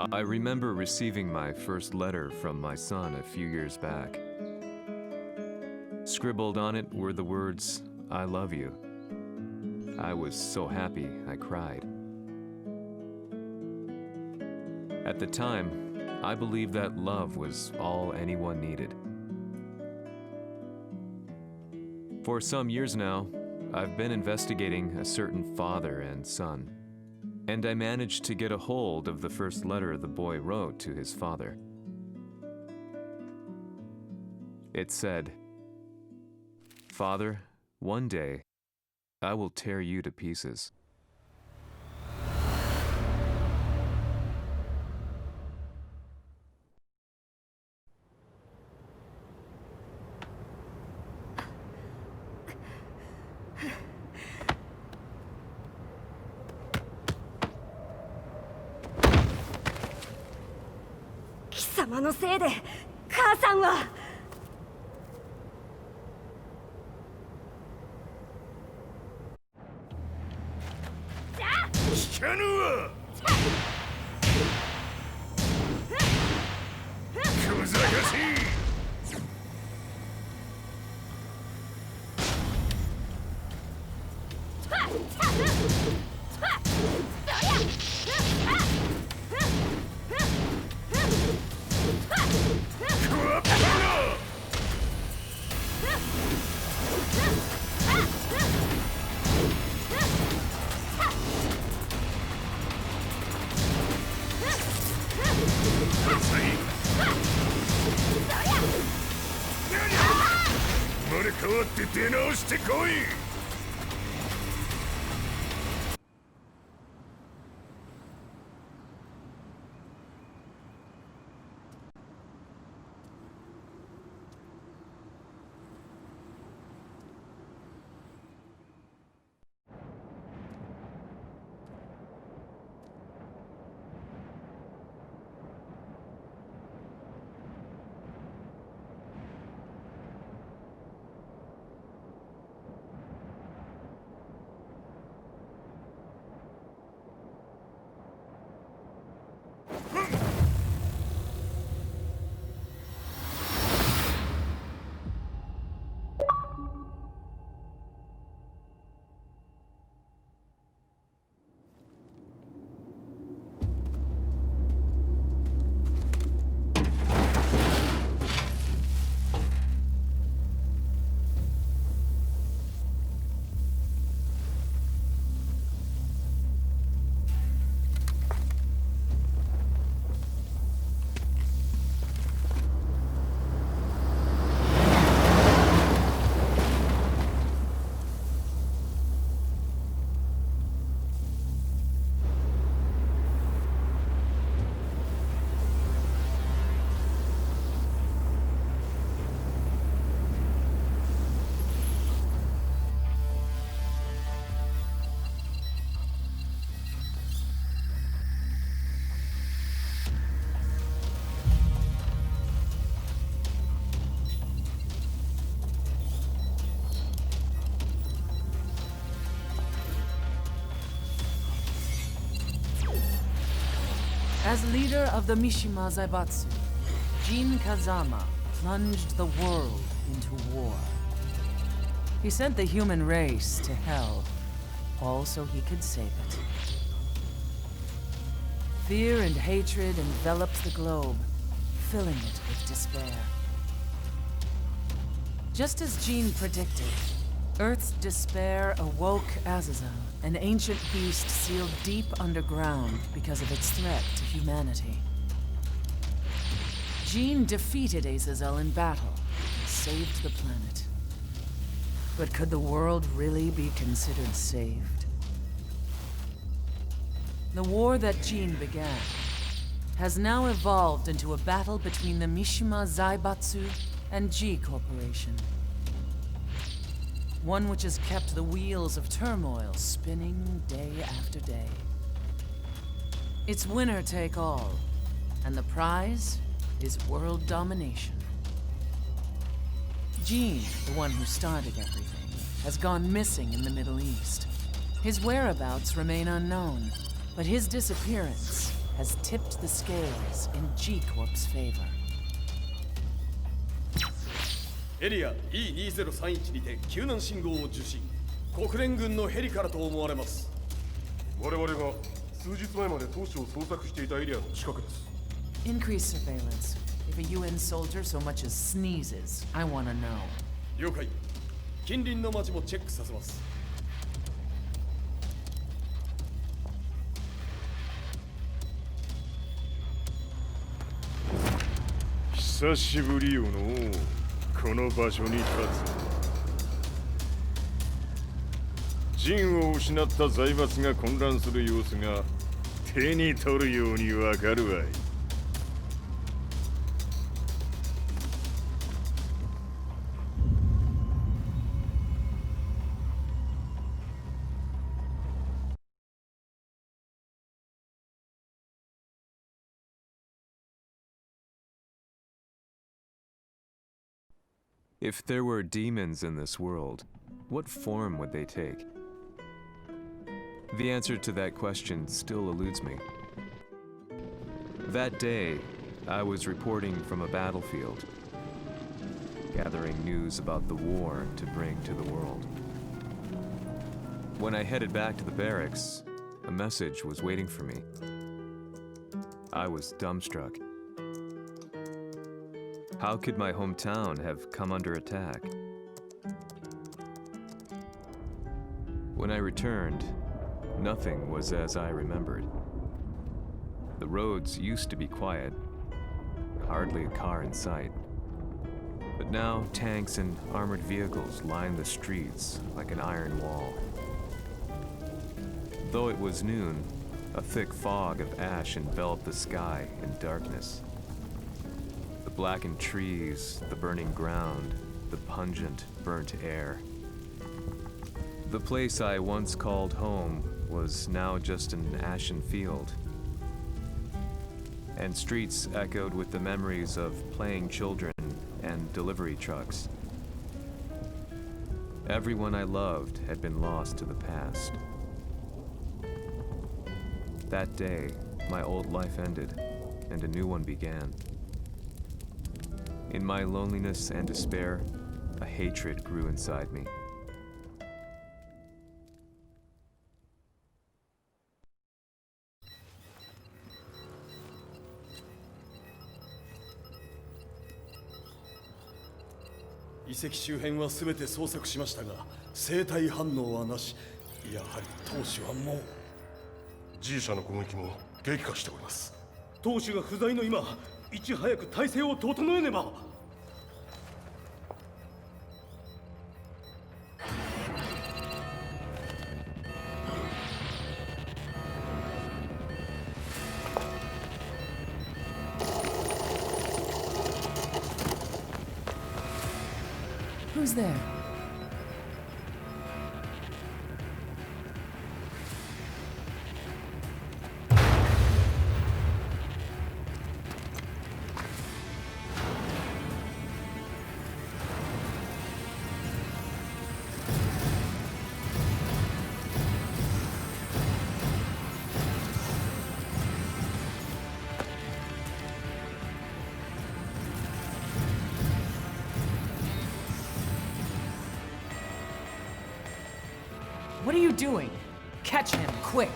I remember receiving my first letter from my son a few years back. Scribbled on it were the words, "I love you." I was so happy I cried. At the time, I believed that love was all anyone needed. For some years now, I've been investigating a certain father and son, and I managed to get a hold of the first letter the boy wrote to his father. It said, "Father, one day, I will tear you to pieces."貴様のせいで母さんは。聞かぬわ。小賢しい。生まれ変わって出直してこい。As leader of the Mishima Zaibatsu, Jin Kazama plunged the world into war. He sent the human race to hell, all so he could save it. Fear and hatred enveloped the globe, filling it with despair. Just as Jin predicted, Earth's despair awoke Azazel, an ancient beast sealed deep underground because of its threat to humanity. Jin defeated Azazel in battle and saved the planet. But could the world really be considered saved? The war that Jin began has now evolved into a battle between the Mishima Zaibatsu and G Corporation. One which has kept the wheels of turmoil spinning day after day. It's winner take all, and the prize is world domination. Jin, the one who started everything, has gone missing in the Middle East. His whereabouts remain unknown, but his disappearance has tipped the scales in G-Corp's favor. エリア E2031 にて救難信号を受信。国連軍のヘリからと思われます。我々が数日前まで当初を捜索していたエリアの近くです。 Increase surveillance. If a UN soldier so much as sneezes, I want to know. 了解。近隣の町もチェックさせます。久しぶりよのこの場所に立つ。陣を失った財閥が混乱する様子が手に取るようにわかるわい。If there were demons in this world, what form would they take? The answer to that question still eludes me. That day, I was reporting from a battlefield, gathering news about the war to bring to the world. When I headed back to the barracks, a message was waiting for me. I was dumbstruck. How could my hometown have come under attack? When I returned, nothing was as I remembered. The roads used to be quiet, hardly a car in sight. But now tanks and armored vehicles line the streets like an iron wall. Though it was noon, a thick fog of ash enveloped the sky in darkness. The blackened trees, the burning ground, the pungent, burnt air. The place I once called home was now just an ashen field. And streets echoed with the memories of playing children and delivery trucks. Everyone I loved had been lost to the past. That day, my old life ended, and a new one began. In my loneliness and despair, a hatred grew inside me. The 遺跡周辺は全て捜索しましたが、生体反応はなし。やはり当主はもう。G 社の攻撃も激化しております。当主が不在の今、いち早く体制を整えねば。Who's there? What are you doing? Catch him, quick!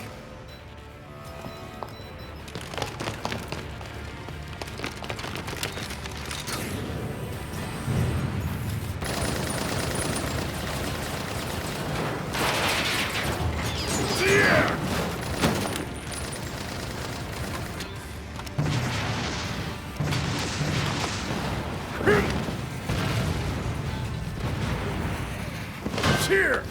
Here!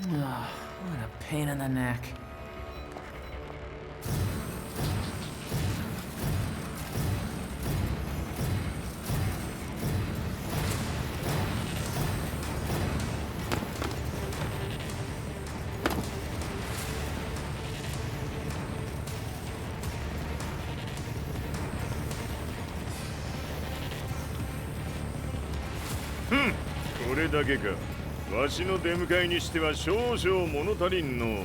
What a pain in the neck. これだけか。わしの出迎えにしては少々物足りんの。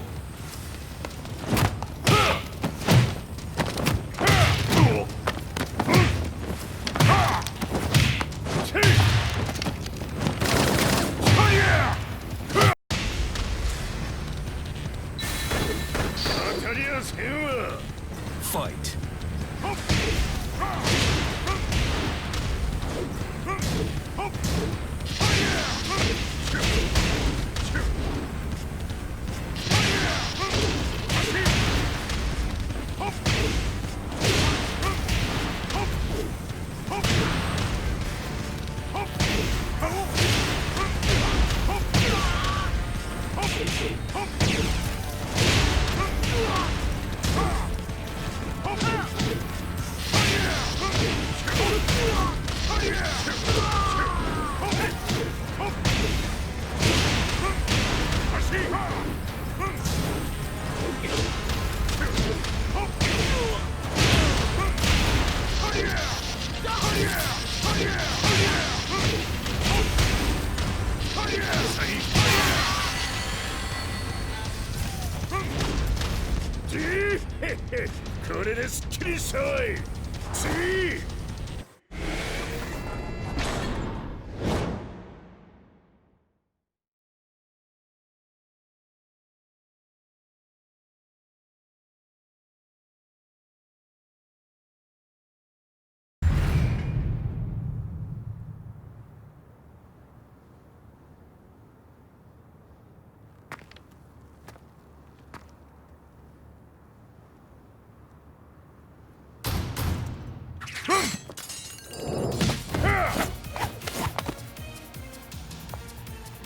当たりやせんわ。Fight.これですっきりしたわい。次。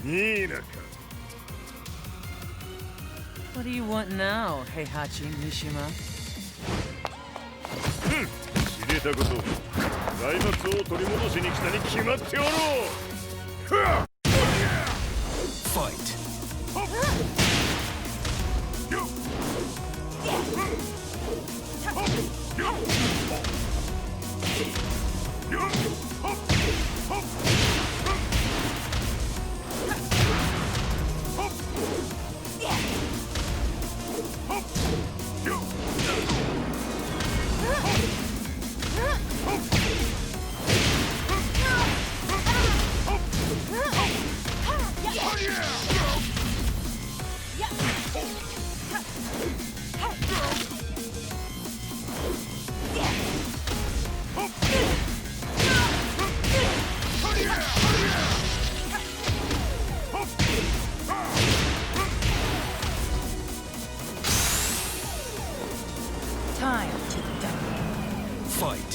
いいなか。What do you want now, Heihachi Mishima? 知れたこと。財閥を取り戻しに来たに決まっておろう。Fight. Time to die. Fight.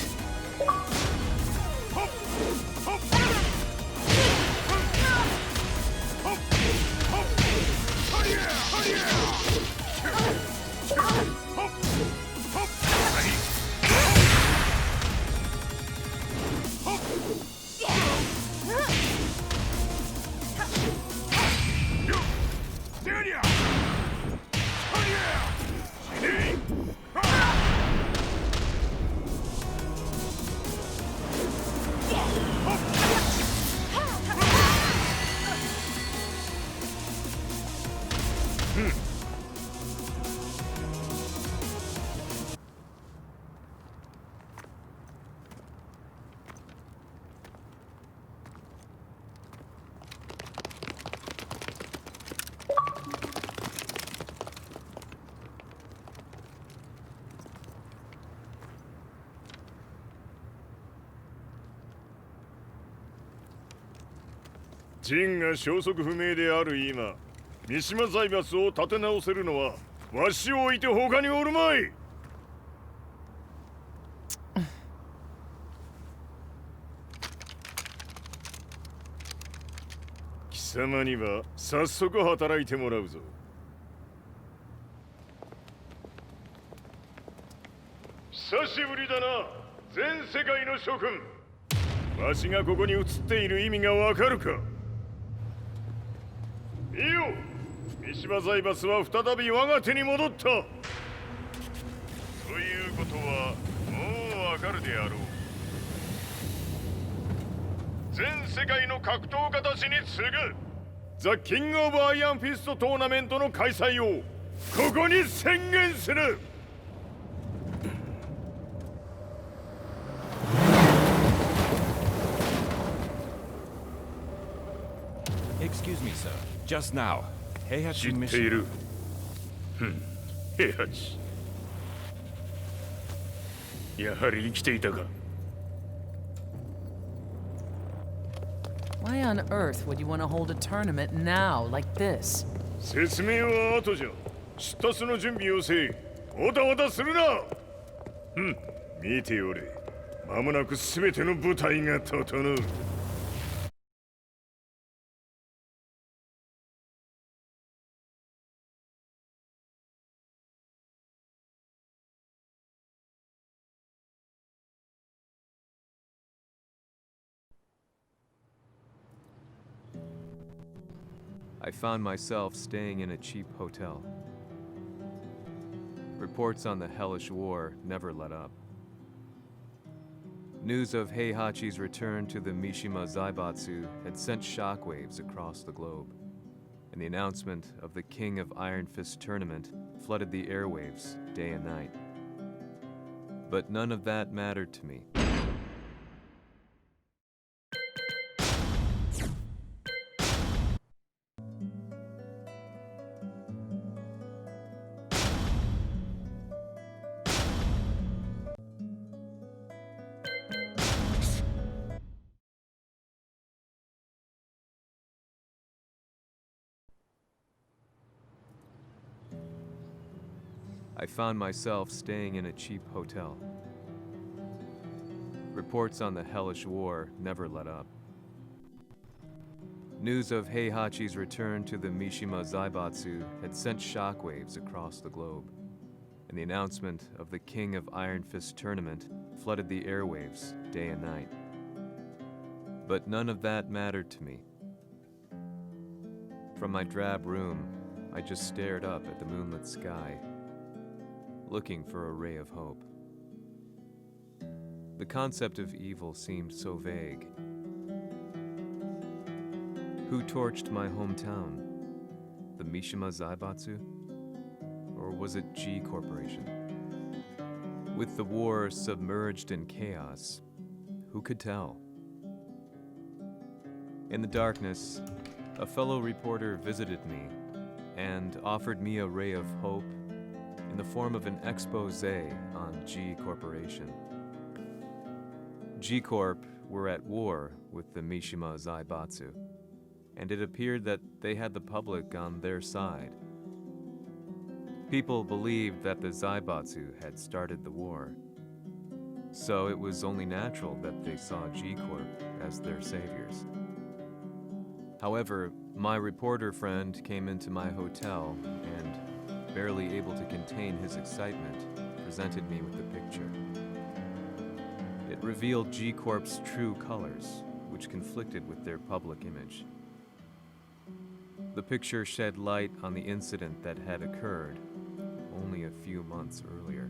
「陣が消息不明である今、三島財閥を立て直せるのはわしを置いて他におるまい。貴様には早速働いてもらうぞ。久しぶりだな、全世界の諸君。わしがここに映っている意味がわかるか。いいよ、三島財閥は再び我が手に戻った。ということはもうわかるであろう。全世界の格闘家たちに次ぐザ・キング・オブ・アイアンフィストトーナメントの開催をここに宣言する。Excuse me, sir. Just now, Heihachi 知ってい Mission. る。平八。やはり生きていたか。Why on earth would you want to hold a tournament now, like this? 説明は後じゃ。出立の準備をせい。おたおたするな。見ておれ。間もなく全ての部隊が整う。I found myself staying in a cheap hotel. Reports on the hellish war never let up. News of Heihachi's return to the Mishima Zaibatsu had sent shockwaves across the globe, and the announcement of the King of Iron Fist tournament flooded the airwaves day and night. But none of that mattered to me. I found myself staying in a cheap hotel. Reports on the hellish war never let up. News of Heihachi's return to the Mishima Zaibatsu had sent shockwaves across the globe, and the announcement of the King of Iron Fist tournament flooded the airwaves day and night. But none of that mattered to me. From my drab room, I just stared up at the moonlit sky, looking for a ray of hope. The concept of evil seemed so vague. Who torched my hometown? The Mishima Zaibatsu? Or was it G Corporation? With the war submerged in chaos, who could tell? In the darkness, a fellow reporter visited me and offered me a ray of hope in the form of an expose on G Corporation. G Corp were at war with the Mishima Zaibatsu, and it appeared that they had the public on their side. People believed that the Zaibatsu had started the war, so it was only natural that they saw G Corp as their saviors. However, my reporter friend came into my hotel and, barely able to contain his excitement, presented me with the picture. It revealed G Corp's true colors, which conflicted with their public image. The picture shed light on the incident that had occurred only a few months earlier.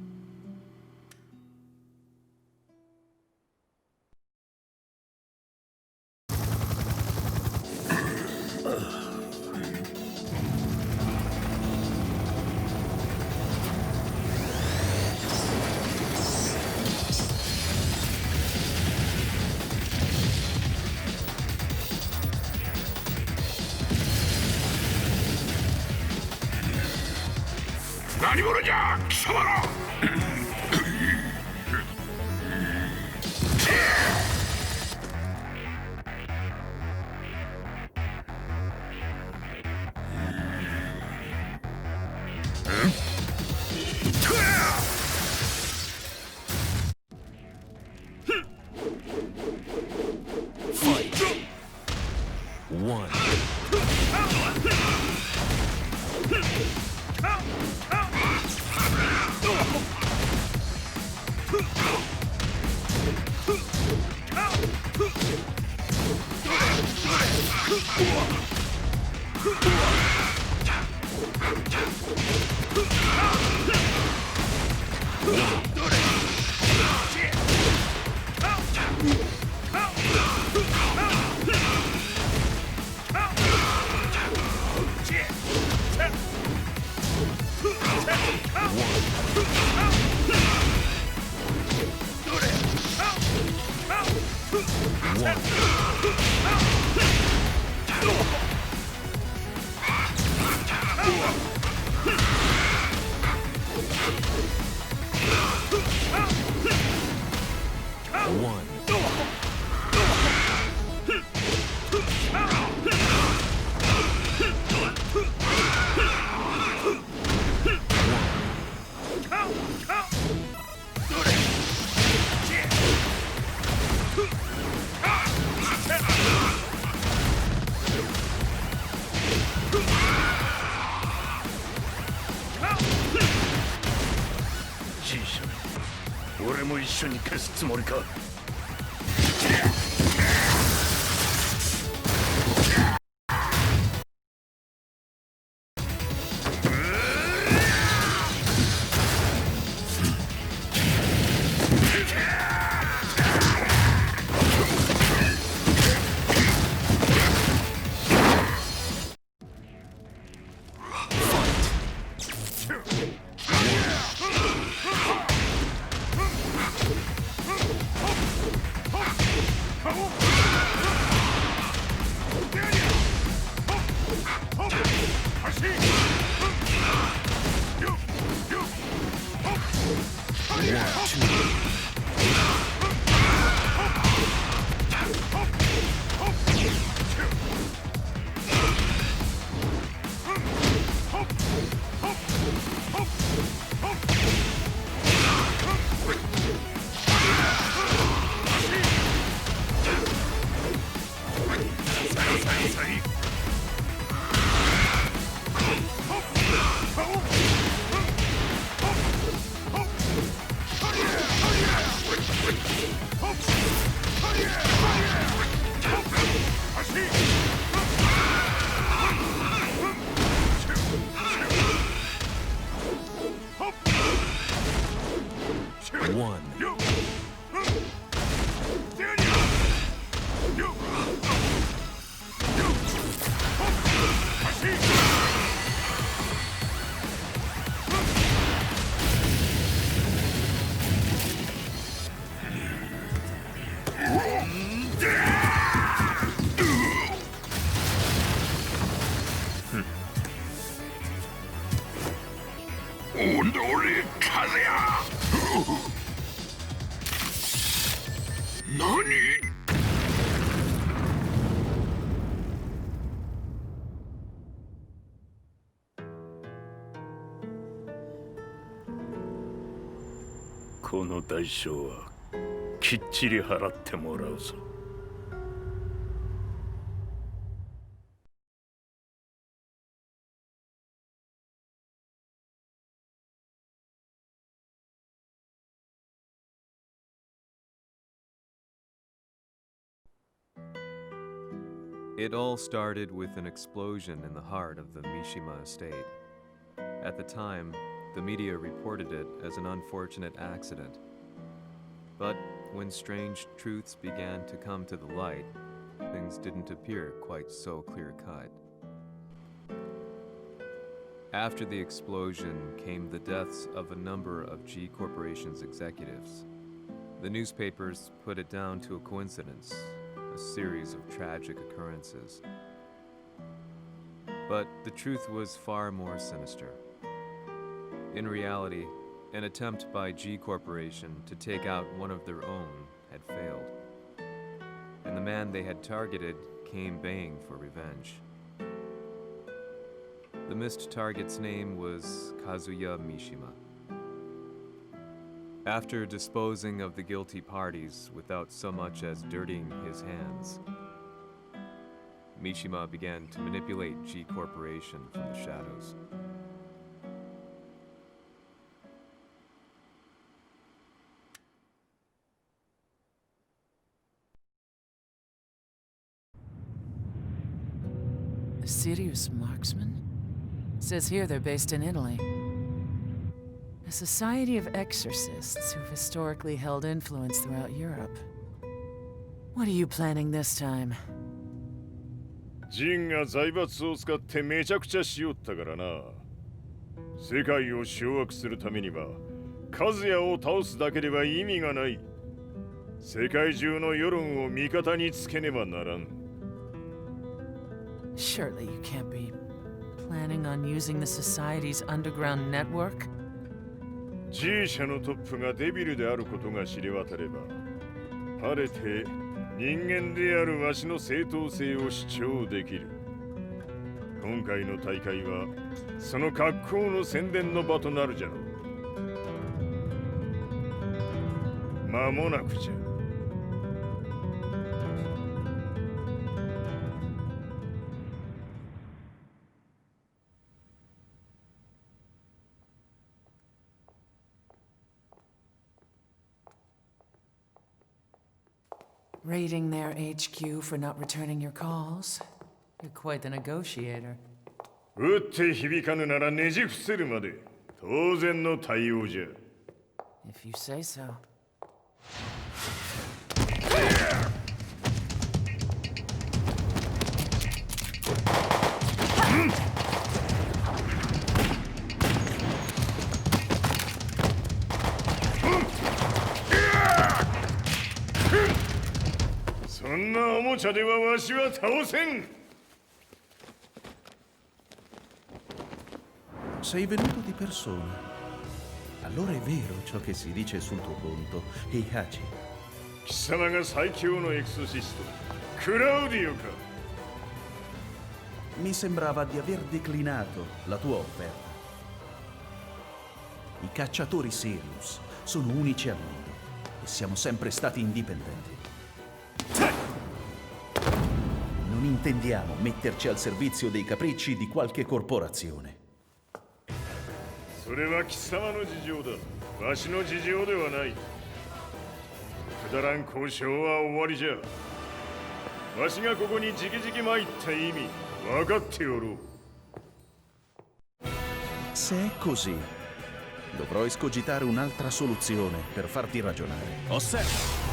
も一緒に消すつもりか。この代償はきっちり払ってもらうぞ。It all started with an explosion in the heart of the Mishima estate. At the time, the media reported it as an unfortunate accident. But when strange truths began to come to the light, things didn't appear quite so clear-cut. After the explosion came the deaths of a number of G Corporation's executives. The newspapers put it down to a coincidence, a series of tragic occurrences. But the truth was far more sinister. In reality, an attempt by G Corporation to take out one of their own had failed, and the man they had targeted came baying for revenge. The missed target's name was Kazuya Mishima. After disposing of the guilty parties without so much as dirtying his hands, Mishima began to manipulate G Corporation from the shadows. A serious marksman? Says here they're based in Italy. A society of exorcists who've historically held influence throughout Europe. What are you planning this time? ジンが財閥を使ってめちゃくちゃしよったからな。世界を掌握するためにはカズヤを倒すだけでは意味がない。世界中の世論を味方につけねばならん。Surely you can't be planning on using the Society's underground network? G 社のトップがデビルであることが知れ渡れば、晴れて人間であるわしの正当性を主張できる。今回の大会はその格好の宣伝の場となるじゃろう。間もなくじゃ。Raiding their HQ for not returning your calls. You're quite the negotiator. 打って響かぬならねじ伏せるまで当然の対応じゃ。 If you say so. Hmm. そんなおもちゃではわしは倒せん。 Sei venuto di persona. Allora è vero ciò che si dice sul tuo conto, Heihachi. 貴様が最強のエクソシスト、クラウディオか。 Mi sembrava di aver declinato la tua offerta. I cacciatori Sirius sono unici al mondo e siamo sempre stati indipendenti. Non intendiamo metterci al servizio dei capricci di qualche corporazione. それは貴様の事情だ。わしの事情ではない。くだらん交渉は終わりじゃ。わしがここに直々参った意味、分かっておろう。 Se è così, dovrò escogitare un'altra soluzione per farti ragionare. Osserva!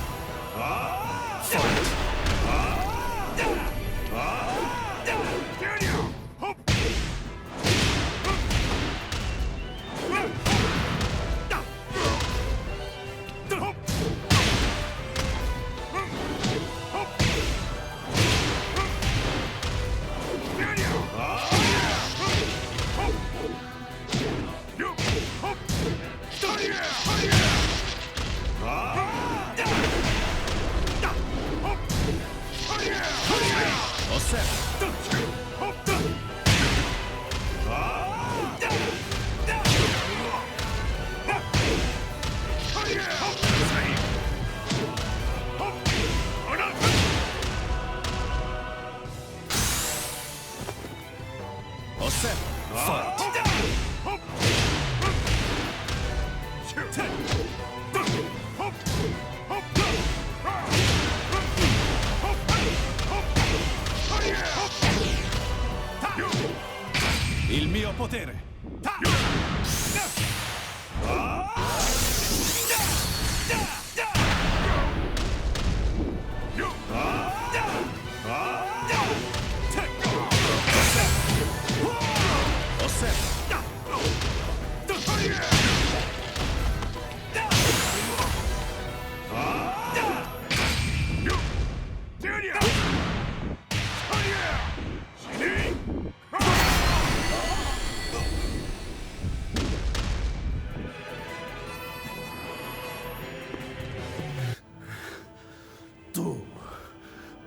Il mio potere!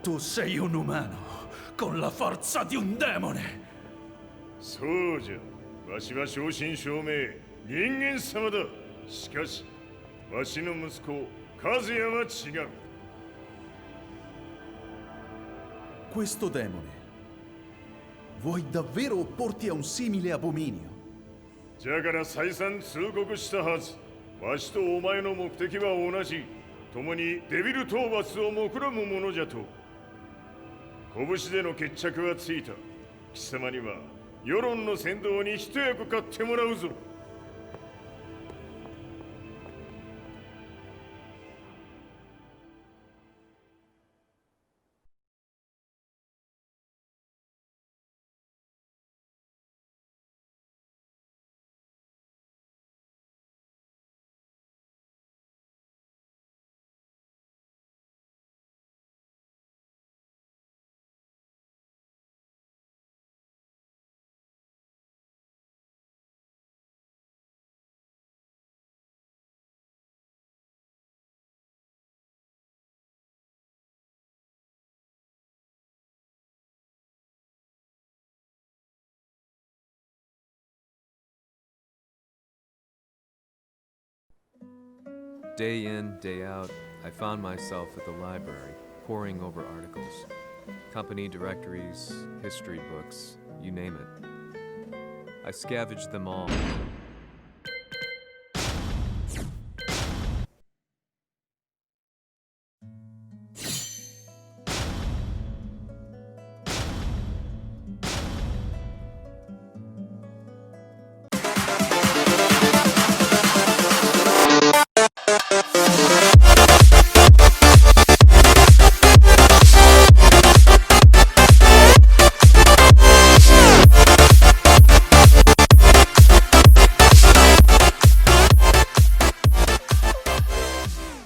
Tu sei un umano, con la forza di un demone! そうじゃ。わしは正真正銘人間様だ。しかし、わしの息子、和也は違う。 Questo demone, vuoi davvero opporti a un simile abominio? じゃから再三通告したはず。わしとお前の目的は同じ。共にデビル討伐を目論むものじゃと。拳での決着はついた。貴様には世論の先導に一役買ってもらうぞ。 Day in, day out, I found myself at the library, poring over articles. Company directories, history books, you name it. I scavenged them all,